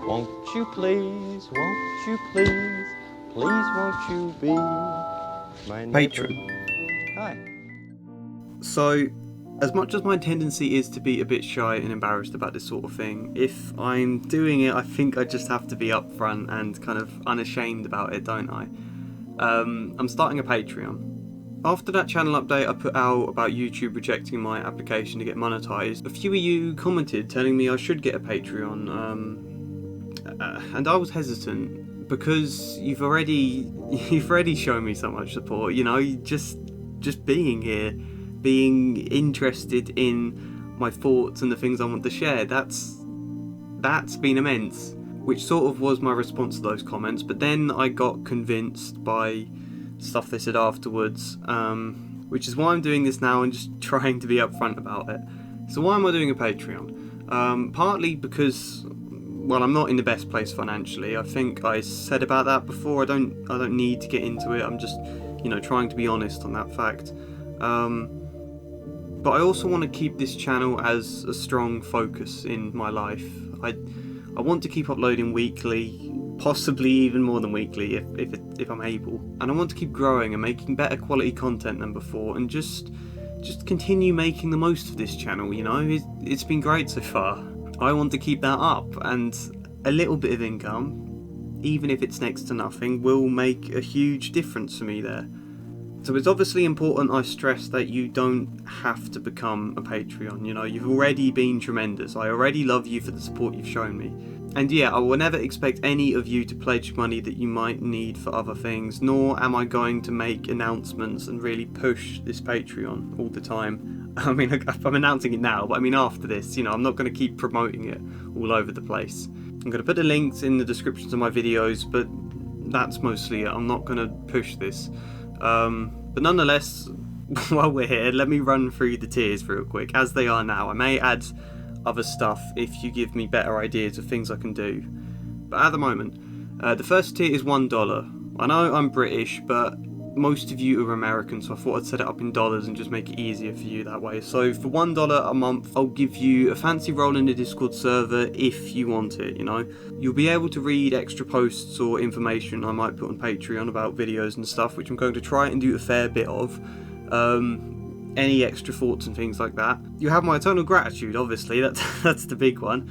Won't you please, won't you be my Patron. Hi. So, as much as my tendency is to be a bit shy and embarrassed about this sort of thing, if I'm doing it, I think I just have to be upfront and kind of unashamed about it, don't I? I'm starting a Patreon. After that channel update I put out about YouTube rejecting my application to get monetized, a few of you commented telling me I should get a Patreon, and I was hesitant because you've already shown me so much support. You know, just being here, being interested in my thoughts and the things I want to share. That's been immense. Which sort of was my response to those comments. But then I got convinced by stuff they said afterwards, which is why I'm doing this now and just trying to be upfront about it. So why am I doing a Patreon? Partly because, well, I'm not in the best place financially. I think I said about that before. I don't need to get into it. I'm just, trying to be honest on that fact. But I also want to keep this channel as a strong focus in my life. I want to keep uploading weekly, possibly even more than weekly if I'm able. And I want to keep growing and making better quality content than before, and just continue making the most of this channel. It's been great so far. I want to keep that up, and a little bit of income, even if it's next to nothing, will make a huge difference for me there. So it's obviously important I stress that you don't have to become a Patreon. You've already been tremendous. I already love you for the support you've shown me. And yeah, I will never expect any of you to pledge money that you might need for other things, nor am I going to make announcements and really push this Patreon all the time. I mean, I'm announcing it now, but I mean after this, I'm not going to keep promoting it all over the place. I'm going to put the links in the descriptions of my videos, but that's mostly it. I'm not going to push this. But nonetheless, while we're here, let me run through the tiers real quick, as they are now. I may add other stuff if you give me better ideas of things I can do. But at the moment, the first tier is $1. I know I'm British, but most of you are American, so I thought I'd set it up in dollars and just make it easier for you that way. So for $1 a month, I'll give you a fancy role in the Discord server if you want it, You'll be able to read extra posts or information I might put on Patreon about videos and stuff, which I'm going to try and do a fair bit of. Any extra thoughts and things like that. You have my eternal gratitude, obviously, that's the big one.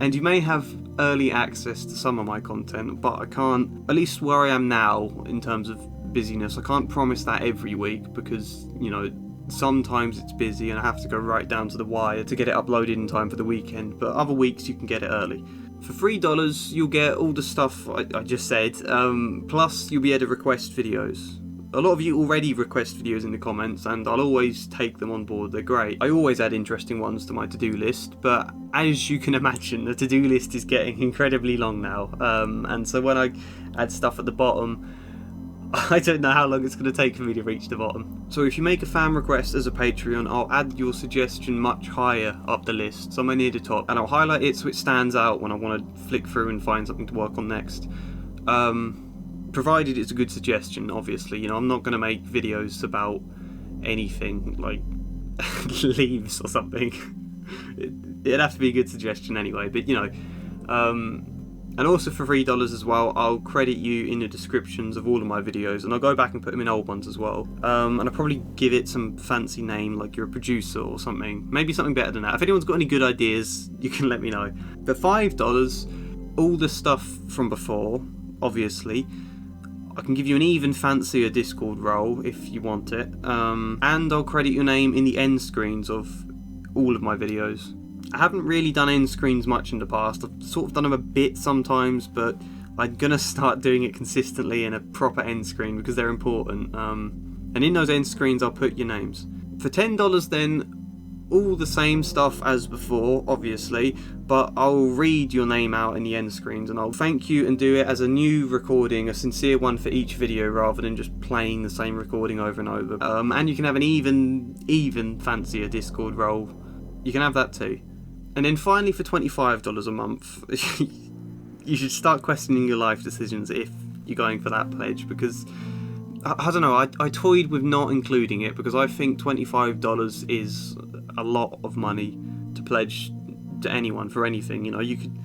And you may have early access to some of my content, but I can't, at least where I am now in terms of busyness, I can't promise that every week because, sometimes it's busy and I have to go right down to the wire to get it uploaded in time for the weekend, but other weeks you can get it early. For $3, you'll get all the stuff I just said, plus you'll be able to request videos. A lot of you already request videos in the comments, and I'll always take them on board. They're great. I always add interesting ones to my to-do list, but as you can imagine, the to-do list is getting incredibly long now. And so when I add stuff at the bottom, I don't know how long it's going to take for me to reach the bottom. So if you make a fan request as a Patreon, I'll add your suggestion much higher up the list, somewhere near the top, and I'll highlight it so it stands out when I want to flick through and find something to work on next. Provided it's a good suggestion, obviously. I'm not going to make videos about anything like leaves or something. It'd have to be a good suggestion anyway, but and also for $3 as well, I'll credit you in the descriptions of all of my videos, and I'll go back and put them in old ones as well. And I'll probably give it some fancy name, like you're a producer or something. Maybe something better than that. If anyone's got any good ideas, you can let me know. For $5, all the stuff from before, obviously. I can give you an even fancier Discord role if you want it, and I'll credit your name in the end screens of all of my videos. I haven't really done end screens much in the past. I've sort of done them a bit sometimes, but I'm gonna start doing it consistently in a proper end screen because they're important. And in those end screens I'll put your names. For $10 then, all the same stuff as before, obviously, but I'll read your name out in the end screens and I'll thank you and do it as a new recording, a sincere one for each video rather than just playing the same recording over and over. And you can have an even fancier Discord role. You can have that too. And then finally for $25 a month, you should start questioning your life decisions if you're going for that pledge, because I don't know, I toyed with not including it because I think $25 is a lot of money to pledge to anyone for anything. You could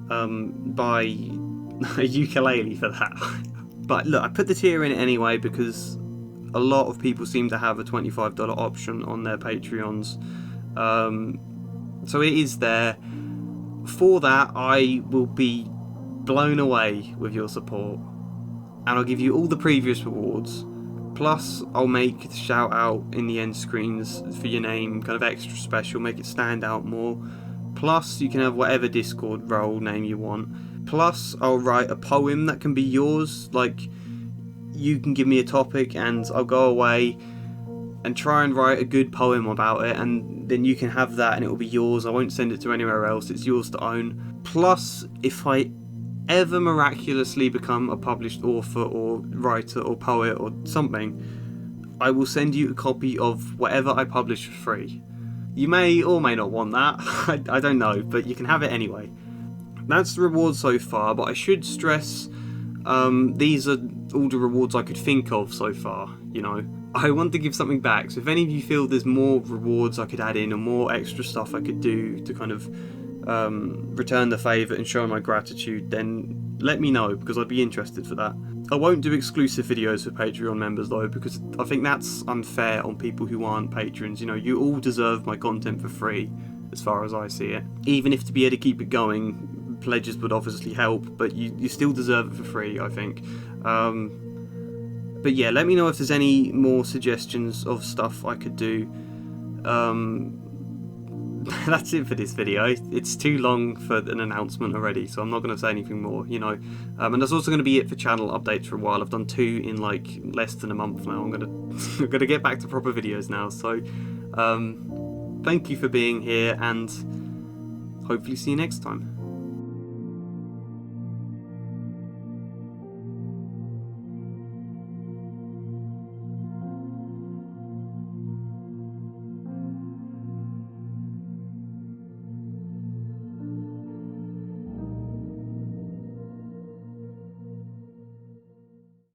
buy a ukulele for that. But look, I put the tier in anyway because a lot of people seem to have a $25 option on their Patreons. So it is there. For that, I will be blown away with your support. And I'll give you all the previous rewards. Plus, I'll make the shout out in the end screens for your name kind of extra special, make it stand out more. Plus, you can have whatever Discord role name you want. Plus, I'll write a poem that can be yours. Like, you can give me a topic and I'll go away and try and write a good poem about it, and then you can have that and it will be yours. I won't send it to anywhere else, it's yours to own. Plus, if I ever miraculously become a published author or writer or poet or something, I will send you a copy of whatever I publish for free. You may or may not want that, I don't know, but you can have it anyway. That's the reward so far, but I should stress these are all the rewards I could think of so far, you know. I want to give something back, so if any of you feel there's more rewards I could add in or more extra stuff I could do to kind of return the favour and show my gratitude, then let me know, because I'd be interested for that. I won't do exclusive videos for Patreon members though, because I think that's unfair on people who aren't patrons. You know, you all deserve my content for free, as far as I see it. Even if to be able to keep it going, pledges would obviously help, but you still deserve it for free, I think. But yeah, let me know if there's any more suggestions of stuff I could do. That's it for this video. It's too long for an announcement already, so I'm not going to say anything more, you know. And that's also going to be it for channel updates for a while. I've done 2 in like less than a month now. I'm gonna get back to proper videos now. So thank you for being here, and hopefully see you next time.